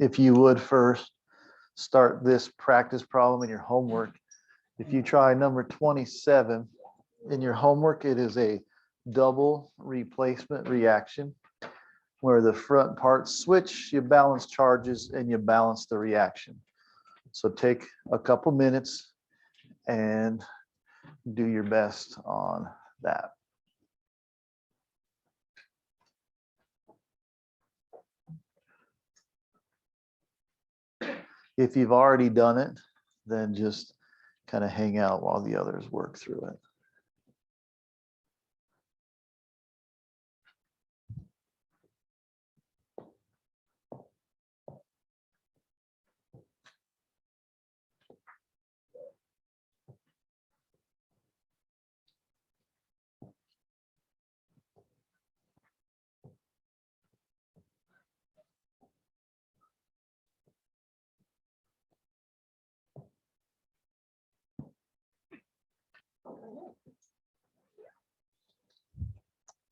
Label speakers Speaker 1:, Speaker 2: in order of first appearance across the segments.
Speaker 1: if you would first start this practice problem in your homework. If you try number 27 in your homework, it is a double replacement reaction where the front parts switch, you balance charges, and you balance the reaction. So take a couple minutes and do your best on that. If you've already done it, then just kind of hang out while the others work through it.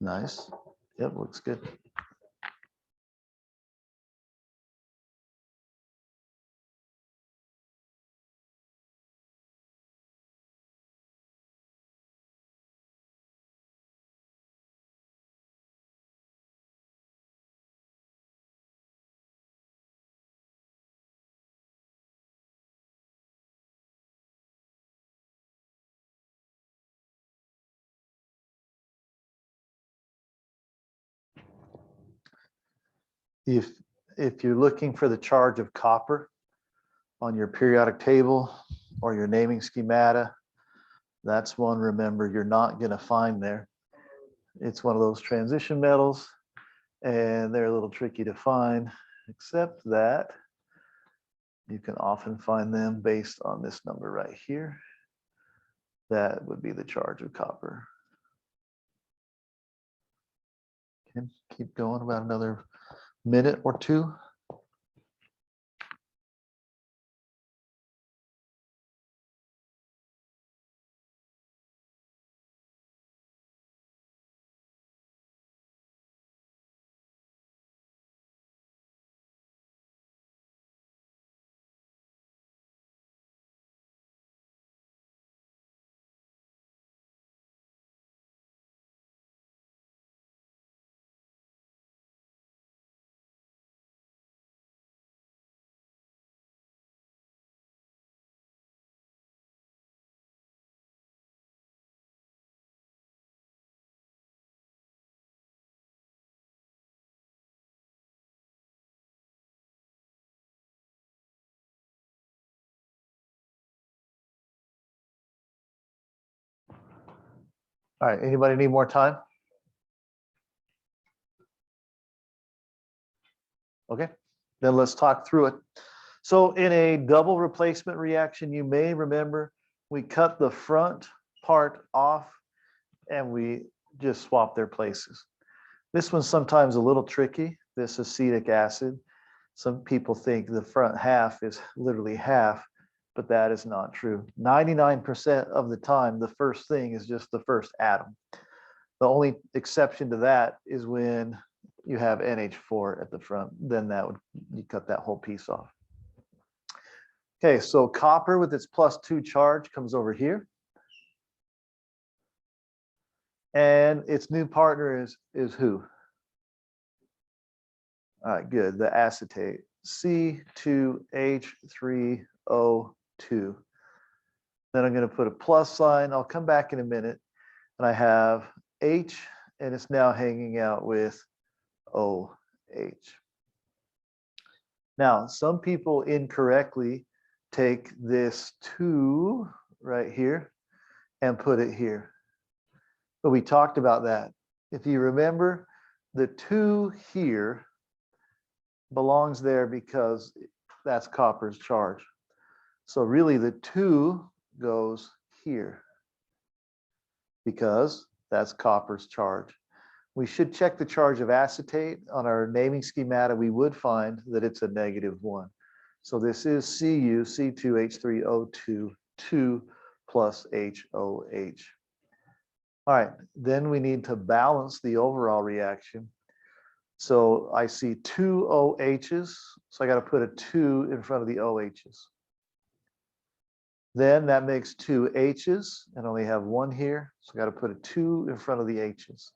Speaker 1: Nice. Yep, looks good. If you're looking for the charge of copper on your periodic table or your naming schemata, that's one, remember, you're not going to find there. It's one of those transition metals, and they're a little tricky to find, except that you can often find them based on this number right here. That would be the charge of copper. Okay, keep going about another minute or two. All right, anybody need more time? Okay, then let's talk through it. So in a double replacement reaction, you may remember we cut the front part off and we just swap their places. This one's sometimes a little tricky, this acetic acid. Some people think the front half is literally half, but that is not true. 99% of the time, the first thing is just the first atom. The only exception to that is when you have NH4 at the front, then that would, you cut that whole piece off. Okay, so copper with its +2 charge comes over here. And its new partner is who? All right, good, the acetate, C2H3O2. Then I'm going to put a plus sign. I'll come back in a minute. And I have H, and it's now hanging out with OH. Now, some people incorrectly take this 2 right here and put it here. But we talked about that. If you remember, the 2 here belongs there because that's copper's charge. So really the 2 goes here because that's copper's charge. We should check the charge of acetate. On our naming schemata, we would find that it's a -1. So this is Cu, C2H3O2, 2 plus HOH. All right, then we need to balance the overall reaction. So I see two OHs, so I got to put a 2 in front of the OHs. Then that makes two H's and only have one here, so I got to put a 2 in front of the H's.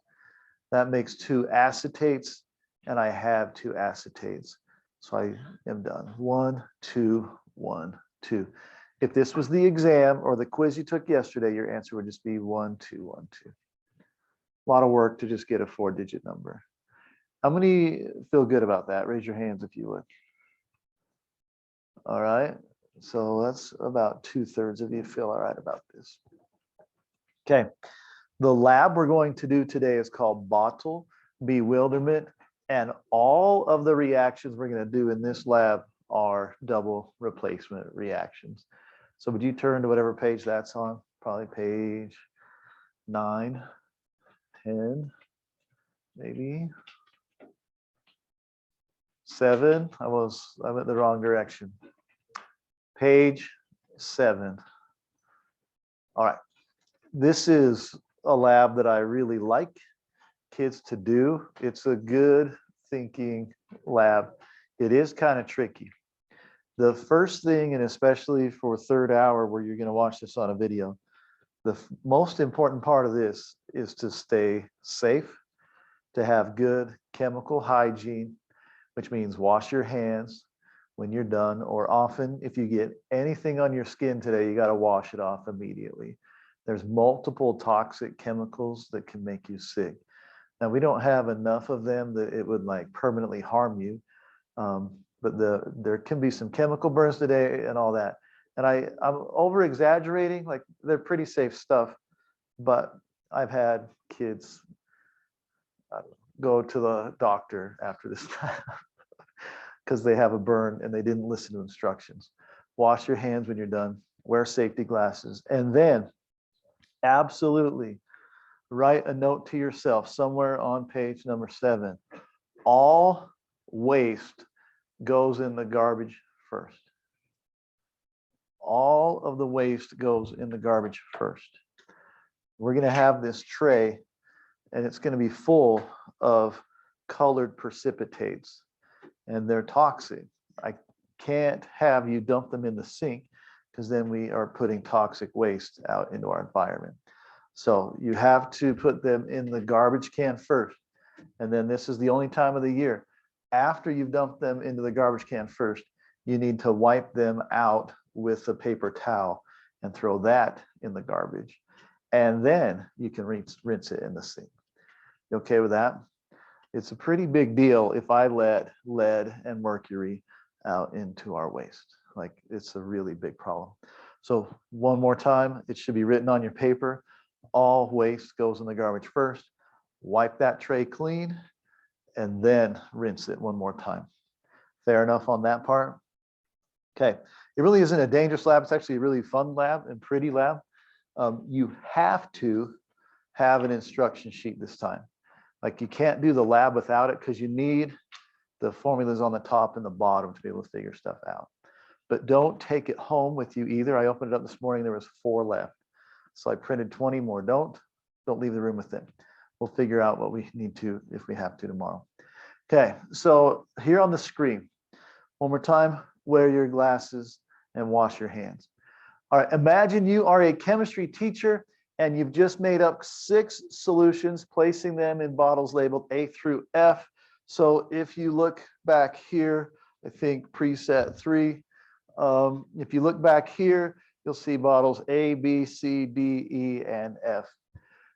Speaker 1: That makes two acetates, and I have two acetates. So I am done. 1, 2, 1, 2. If this was the exam or the quiz you took yesterday, your answer would just be 1, 2, 1, 2. A lot of work to just get a 4-digit number. How many feel good about that? Raise your hands if you would. All right. So that's about 2/3 of you feel all right about this. Okay. The lab we're going to do today is called bottle bewilderment. And all of the reactions we're going to do in this lab are double replacement reactions. So would you turn to whatever page that's on? Probably page 9, 10, maybe 7. I went the wrong direction. Page 7. All right. This is a lab that I really like kids to do. It's a good thinking lab. It is kind of tricky. The first thing, and especially for third hour where you're going to watch this on a video, the most important part of this is to stay safe, to have good chemical hygiene, which means wash your hands when you're done, or often if you get anything on your skin today, you got to wash it off immediately. There's multiple toxic chemicals that can make you sick. Now, we don't have enough of them that it would like permanently harm you, but there can be some chemical burns today and all that. And I'm over exaggerating, like they're pretty safe stuff, but I've had kids go to the doctor after this because they have a burn and they didn't listen to instructions. Wash your hands when you're done, wear safety glasses, and then absolutely write a note to yourself somewhere on page number 7. All waste goes in the garbage first. All of the waste goes in the garbage first. We're going to have this tray, and it's going to be full of colored precipitates, and they're toxic. I can't have you dump them in the sink because then we are putting toxic waste out into our environment. So you have to put them in the garbage can first. And then this is the only time of the year. After you've dumped them into the garbage can first, you need to wipe them out with a paper towel and throw that in the garbage. And then you can rinse it in the sink. You okay with that? It's a pretty big deal if I let lead and mercury out into our waste. Like, it's a really big problem. So one more time, it should be written on your paper. All waste goes in the garbage first. Wipe that tray clean and then rinse it one more time. Fair enough on that part? Okay, it really isn't a dangerous lab. It's actually a really fun lab and pretty lab. You have to have an instruction sheet this time. Like, you can't do the lab without it because you need the formulas on the top and the bottom to be able to figure stuff out. But don't take it home with you either. I opened it up this morning, there was 4 left. So I printed 20 more. Don't leave the room with them. We'll figure out what we need to if we have to tomorrow. Okay, so here on the screen, one more time, wear your glasses and wash your hands. All right, imagine you are a chemistry teacher and you've just made up 6 solutions, placing them in bottles labeled A through F. So if you look back here, I think preset 3, if you look back here, you'll see bottles A, B, C, D, E, and F.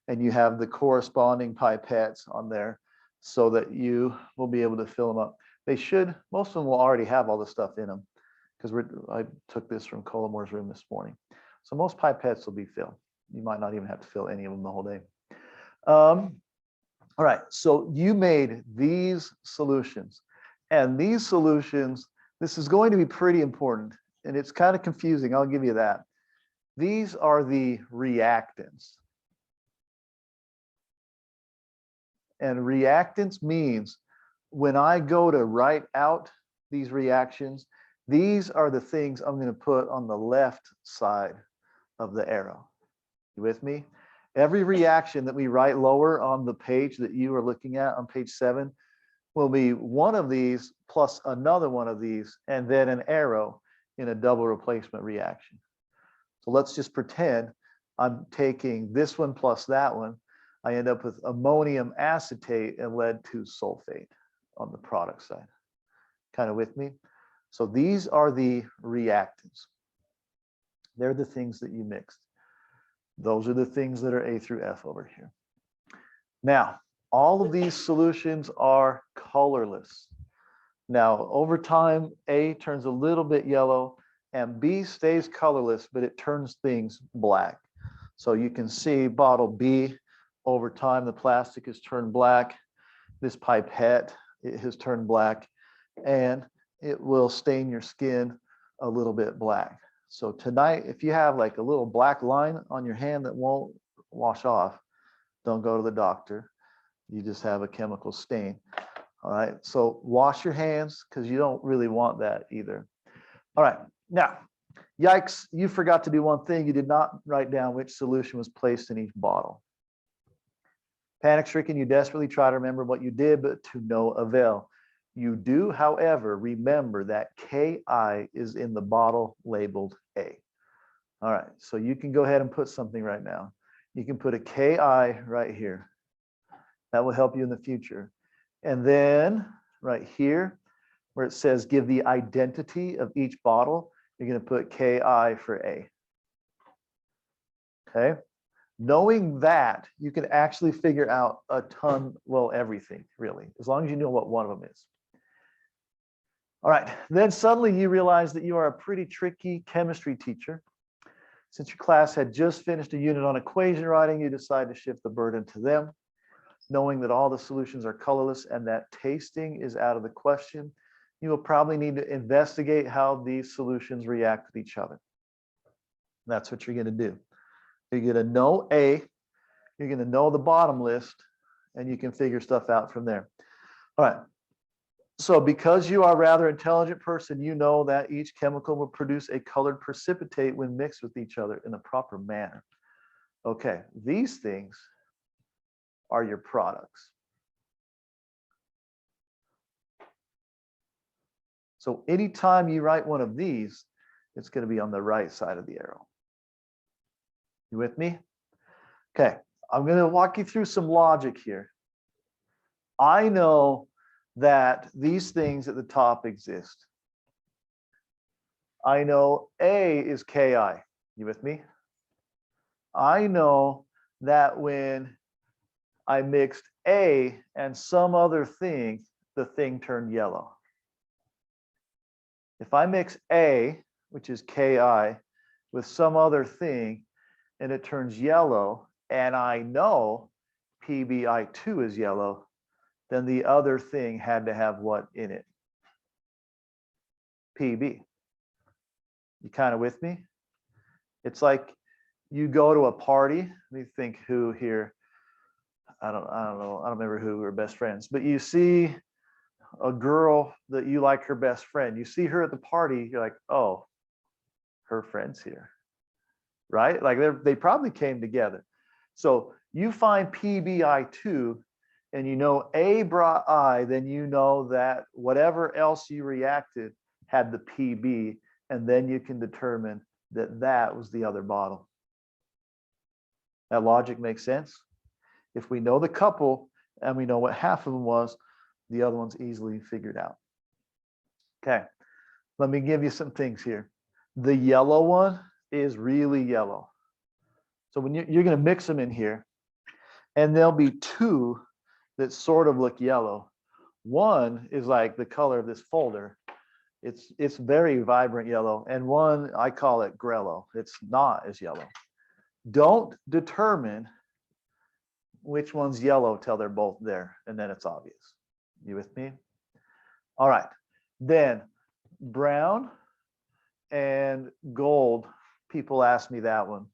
Speaker 1: And you have the corresponding pipettes on there so that you will be able to fill them up. They should, most of them will already have all the stuff in them because I took this from Colomore's room this morning. So most pipettes will be filled. You might not even have to fill any of them the whole day. All right, so you made these solutions. And these solutions, this is going to be pretty important. And it's kind of confusing, I'll give you that. These are the reactants. And reactants means when I go to write out these reactions, these are the things I'm going to put on the left side of the arrow. You with me? Every reaction that we write lower on the page that you are looking at on page 7, will be one of these plus another one of these, and then an arrow in a double replacement reaction. So let's just pretend I'm taking this one plus that one. I end up with ammonium acetate and lead 2 sulfate on the product side. Kind of with me? So these are the reactants. They're the things that you mixed. Those are the things that are A through F over here. Now, all of these solutions are colorless. Now, over time, A turns a little bit yellow and B stays colorless, but it turns things black. So you can see bottle B, over time, the plastic has turned black. This pipette, it has turned black, and it will stain your skin a little bit black. So tonight, if you have like a little black line on your hand that won't wash off, don't go to the doctor. You just have a chemical stain. All right, so wash your hands because you don't really want that either. All right, now, yikes, you forgot to do one thing. You did not write down which solution was placed in each bottle. Panic-stricken, you desperately try to remember what you did, but to no avail. You do, however, remember that Ki is in the bottle labeled A. All right, so you can go ahead and put something right now. You can put a Ki right here. That will help you in the future. And then right here, where it says give the identity of each bottle, you're going to put Ki for A. Okay. Knowing that, you can actually figure out a ton, well, everything really, as long as you know what one of them is. All right, then suddenly you realize that you are a pretty tricky chemistry teacher. Since your class had just finished a unit on equation writing, you decide to shift the burden to them. Knowing that all the solutions are colorless and that tasting is out of the question, you will probably need to investigate how these solutions react with each other. That's what you're going to do. You're going to know A, you're going to know the bottom list, and you can figure stuff out from there. All right. So because you are a rather intelligent person, you know that each chemical will produce a colored precipitate when mixed with each other in a proper manner. Okay, these things are your products. So anytime you write one of these, it's going to be on the right side of the arrow. You with me? Okay, I'm going to walk you through some logic here. I know that these things at the top exist. I know A is Ki. You with me? I know that when I mixed A and some other thing, the thing turned yellow. If I mix A, which is Ki, with some other thing, and it turns yellow, and I know PbI2 is yellow, then the other thing had to have what in it? Pb. You kind of with me? It's like you go to a party. Let me think who here. I don't know. I don't remember who were best friends, but you see a girl that you like her best friend. You see her at the party. You're like, oh, her friend's here, right? Like they probably came together. So you find PbI2 and you know A brought I, then you know that whatever else you reacted had the Pb, and then you can determine that that was the other bottle. That logic makes sense? If we know the couple and we know what half of them was, the other one's easily figured out. Okay, let me give you some things here. The yellow one is really yellow. So when you're going to mix them in here, and there'll be two that sort of look yellow. One is like the color of this folder. It's very vibrant yellow, and one, I call it grello. It's not as yellow. Don't determine which one's yellow till they're both there, and then it's obvious. You with me? All right, then brown and gold, people ask me that one.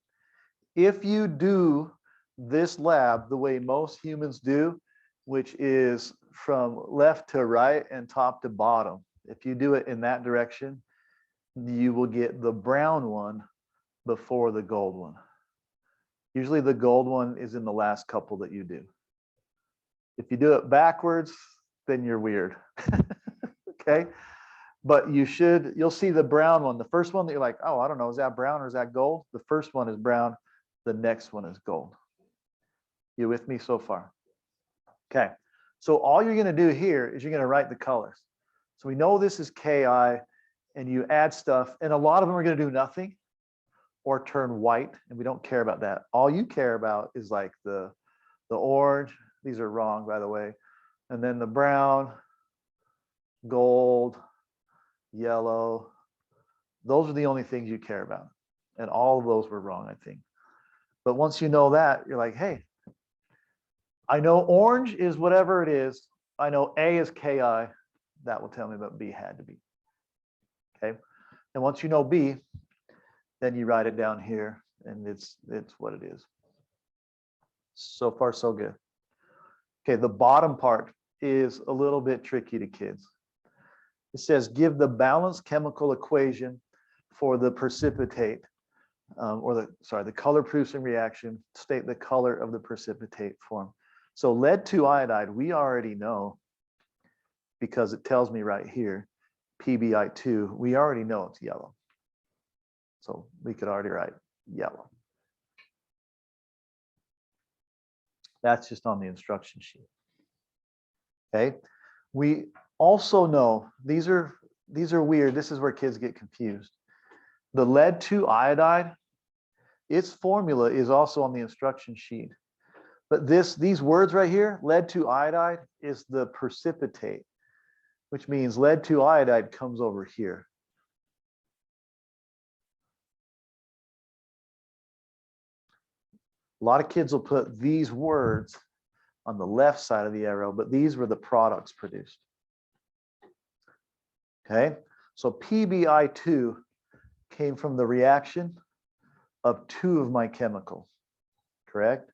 Speaker 1: If you do this lab the way most humans do, which is from left to right and top to bottom, if you do it in that direction, you will get the brown one before the gold one. Usually the gold one is in the last couple that you do. If you do it backwards, then you're weird. Okay. But you'll see the brown one. The first one that you're like, oh, I don't know, is that brown or is that gold? The first one is brown. The next one is gold. You with me so far? Okay. So all you're going to do here is you're going to write the colors. So we know this is Ki, and you add stuff, and a lot of them are going to do nothing or turn white, and we don't care about that. All you care about is like the orange. These are wrong, by the way. And then the brown, gold, yellow. Those are the only things you care about. And all of those were wrong, I think. But once you know that, you're like, hey, I know orange is whatever it is. I know A is Ki. That will tell me what B had to be. Okay. And once you know B, then you write it down here, and it's what it is. So far, so good. Okay, the bottom part is a little bit tricky to kids. It says, give the balanced chemical equation for the precipitate, the color producing reaction, state the color of the precipitate form. So lead 2 iodide, we already know, because it tells me right here, PbI2, we already know it's yellow. So we could already write yellow. That's just on the instruction sheet. Okay. We also know, these are weird. This is where kids get confused. The lead 2 iodide, its formula is also on the instruction sheet. But these words right here, lead 2 iodide, is the precipitate, which means lead 2 iodide comes over here. A lot of kids will put these words on the left side of the arrow, but these were the products produced. Okay, so PbI2 came from the reaction of 2 of my chemicals, correct?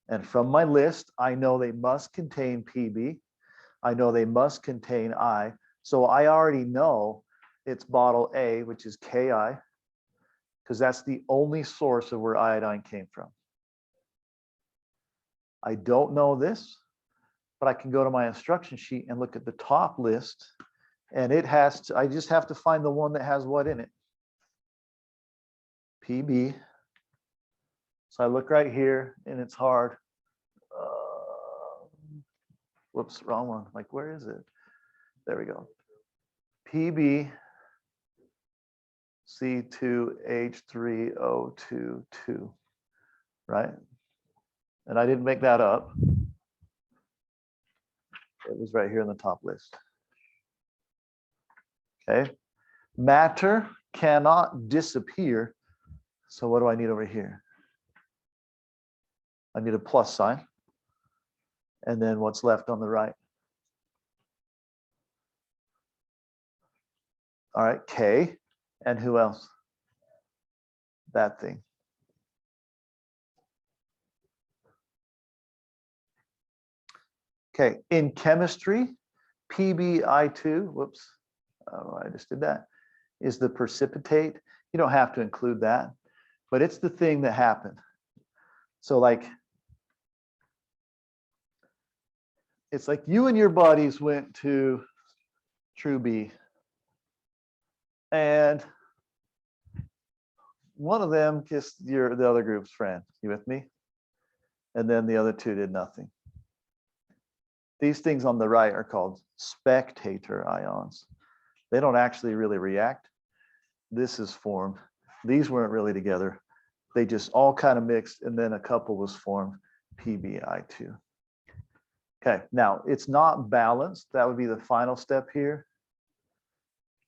Speaker 1: And from my list, I know they must contain Pb. I know they must contain I. So I already know it's bottle A, which is Ki, because that's the only source of where iodine came from. I don't know this, but I can go to my instruction sheet and look at the top list, and it has to, I just have to find the one that has what in it? Pb. So I look right here, and it's hard. Whoops, wrong one. Like, where is it? There we go. Pb C2H3O2, 2, right? And I didn't make that up. It was right here in the top list. Okay. Matter cannot disappear. So what do I need over here? I need a plus sign. And then what's left on the right? All right, K. And who else? That thing. Okay, in chemistry, PbI2, whoops, oh, I just did that, is the precipitate. You don't have to include that, but it's the thing that happened. So like, it's like you and your buddies went to True B, and one of them kissed the other group's friend. You with me? And then the other 2 did nothing. These things on the right are called spectator ions. They don't actually really react. This is formed. These weren't really together. They just all kind of mixed, and then a couple was formed, PbI2. Okay, now it's not balanced. That would be the final step here.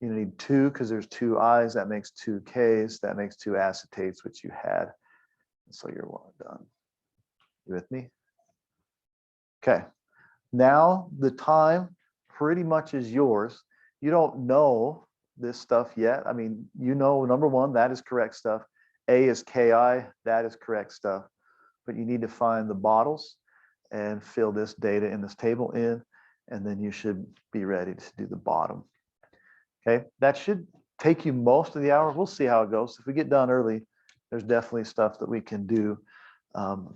Speaker 1: You need 2 because there's 2 I's. That makes 2 K's. That makes 2 acetates, which you had. So you're well done. You with me? Okay. Now the time pretty much is yours. You don't know this stuff yet. I mean, you know, number 1, that is correct stuff. A is Ki, that is correct stuff. But you need to find the bottles and fill this data in this table in, and then you should be ready to do the bottom. Okay, that should take you most of the hour. We'll see how it goes. If we get done early, there's definitely stuff that we can do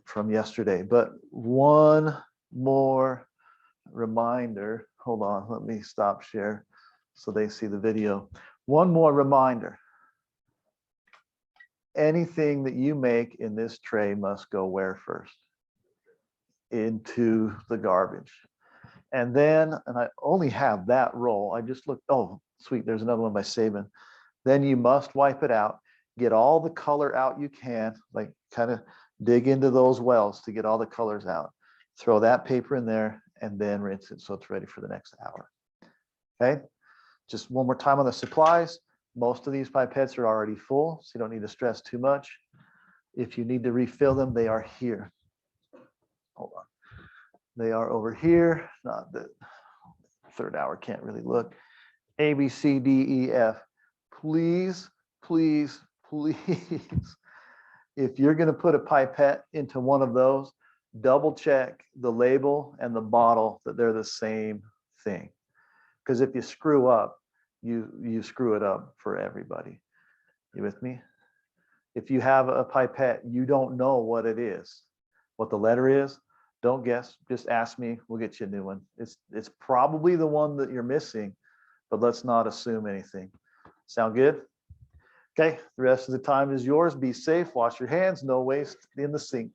Speaker 1: from yesterday. But one more reminder. Hold on, let me stop share so they see the video. One more reminder. Anything that you make in this tray must go where first? Into the garbage. And then, and I only have that roll. I just looked, oh, sweet, there's another one by Saban. Then you must wipe it out, get all the color out you can, like kind of dig into those wells to get all the colors out. Throw that paper in there and then rinse it so it's ready for the next hour. Okay, just one more time on the supplies. Most of these pipettes are already full, so you don't need to stress too much. If you need to refill them, they are here. Hold on. They are over here. Not the third hour, can't really look. A, B, C, D, E, F. Please, please, please. If you're going to put a pipette into one of those, double check the label and the bottle that they're the same thing. Because if you screw up, you screw it up for everybody. You with me? If you have a pipette, you don't know what it is, what the letter is, don't guess, just ask me, we'll get you a new one. It's probably the one that you're missing, but let's not assume anything. Sound good? Okay, the rest of the time is yours. Be safe, wash your hands, no waste in the sink.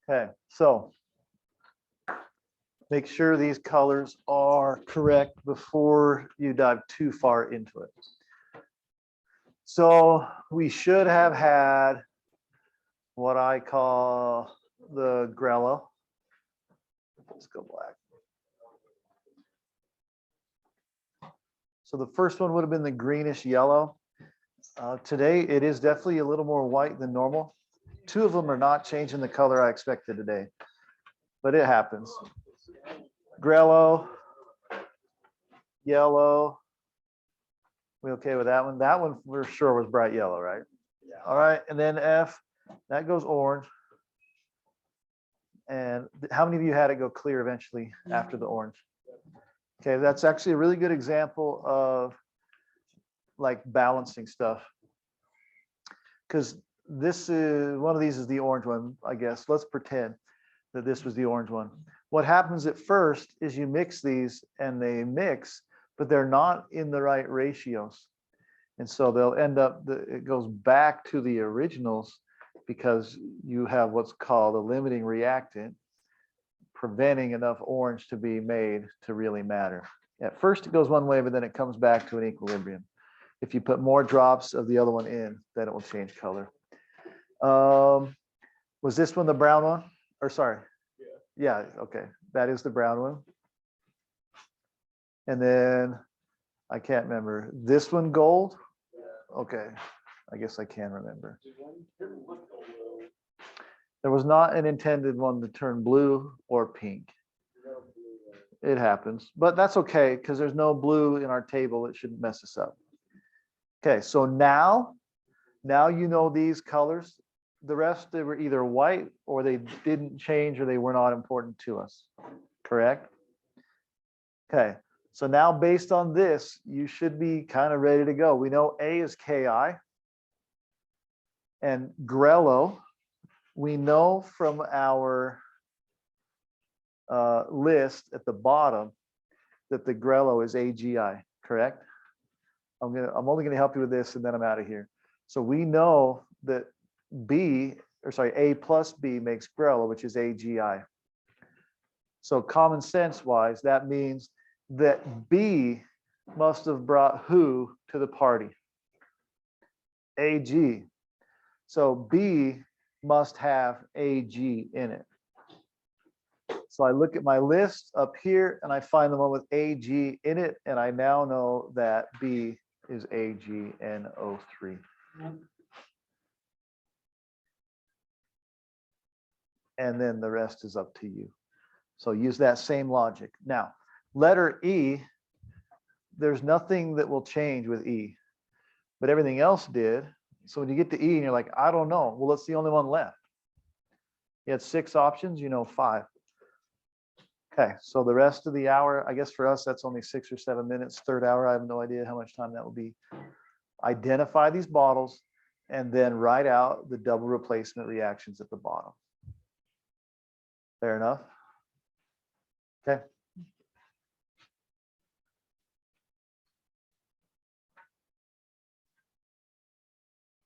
Speaker 1: Okay, so make sure these colors are correct before you dive too far into it. So we should have had what I call the grello. Let's go black. So the first one would have been the greenish yellow. Today, it is definitely a little more white than normal. Two of them are not changing the color I expected today, but it happens. Grello, yellow. We okay with that one? That one for sure was bright yellow, right? Yeah. All right, and then F, that goes orange. And how many of you had it go clear eventually after the orange? Okay, that's actually a really good example of like balancing stuff. Because this is, one of these is the orange one, I guess. Let's pretend that this was the orange one. What happens at first is you mix these and they mix, but they're not in the right ratios. And so they'll end up, it goes back to the originals because you have what's called a limiting reactant, preventing enough orange to be made to really matter. At first it goes one way, but then it comes back to an equilibrium. If you put more drops of the other one in, then it will change color. Was this one the brown one? Or sorry. Yeah, okay. That is the brown one. And then I can't remember. This one gold? Okay. I guess I can remember. There was not an intended one to turn blue or pink. It happens, but that's okay because there's no blue in our table. It shouldn't mess us up. Okay, so now you know these colors. The rest, they were either white or they didn't change or they were not important to us, correct? Okay, so now based on this, you should be kind of ready to go. We know A is Ki and grello. We know from our list at the bottom that the grello is AGI, correct? I'm only going to help you with this and then I'm out of here. So we know that A plus B makes grello, which is AGI. So common sense wise, that means that B must have brought who to the party? AG. So B must have AG in it. So I look at my list up here and I find the one with AG in it, and I now know that B is AgNO3. And then the rest is up to you. So use that same logic. Now, letter E, there's nothing that will change with E, but everything else did. So when you get to E and you're like, I don't know, well, it's the only one left. You had 6 options, you know 5. Okay, so the rest of the hour, I guess for us, that's only 6 or 7 minutes. Third hour, I have no idea how much time that will be. Identify these bottles and then write out the double replacement reactions at the bottom. Fair enough? Okay.